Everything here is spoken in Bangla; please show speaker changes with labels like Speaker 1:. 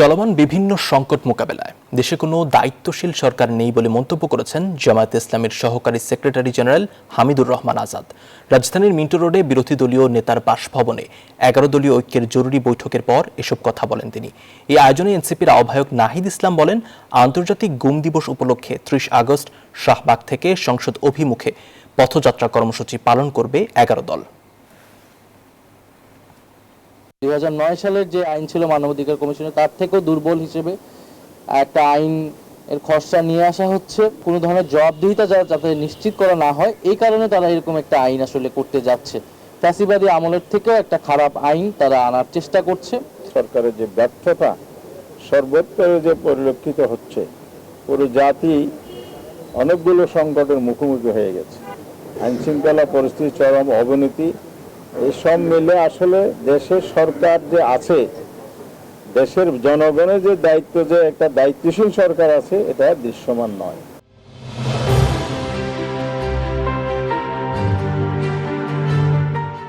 Speaker 1: চলমান বিভিন্ন সংকট মোকাবেলায় দেশে কোনো দায়িত্বশীল সরকার নেই বলে মন্তব্য করেছেন জামায়াতে ইসলামীর সহকারী সেক্রেটারি জেনারেল হামিদুর রহমান আজাদ। রাজধানীর মিন্টো রোডে বিরোধী দলীয় নেতার বাসভবনে ১১ দলীয় ঐক্যের জরুরি বৈঠকের পর এসব কথা বলেন তিনি। এই আয়োজনে এনসিপির আহ্বায়ক নাহিদ ইসলাম বলেন, আন্তর্জাতিক গুম দিবস উপলক্ষে ৩০ আগস্ট শাহবাগ থেকে সংসদ অভিমুখে পথযাত্রা কর্মসূচি পালন করবে ১১ দল।
Speaker 2: ২০০৯ সালের যে আইন ছিল মানবাধিকার কমিশনের, তার থেকেও দুর্বল হিসেবে একটা আইন এর খসড়া নিয়ে আসা হচ্ছে। কোনো ধরনের জবাবদিহিতা যাতে নিশ্চিত করা না হয়, এই কারণে তারা এরকম একটা আইন আসলে করতে যাচ্ছে। ফ্যাসিবাদী আমলের থেকেও একটা খারাপ আইন তারা আনার চেষ্টা করছে।
Speaker 3: সরকারের যে ব্যর্থতা সর্বত্র যে পরিলক্ষিত হচ্ছে, পুরো জাতি অনেকগুলো সংকটের মুখোমুখি হয়ে গেছে। আইন শৃঙ্খলা পরিস্থিতি চরম অবনতি, এইসব মিলে আসলে দেশের সরকার যে আছে, দেশের জনগণের যে দায়িত্ব, যে একটা দায়িত্বশীল সরকার আছে, এটা দৃশ্যমান নয়।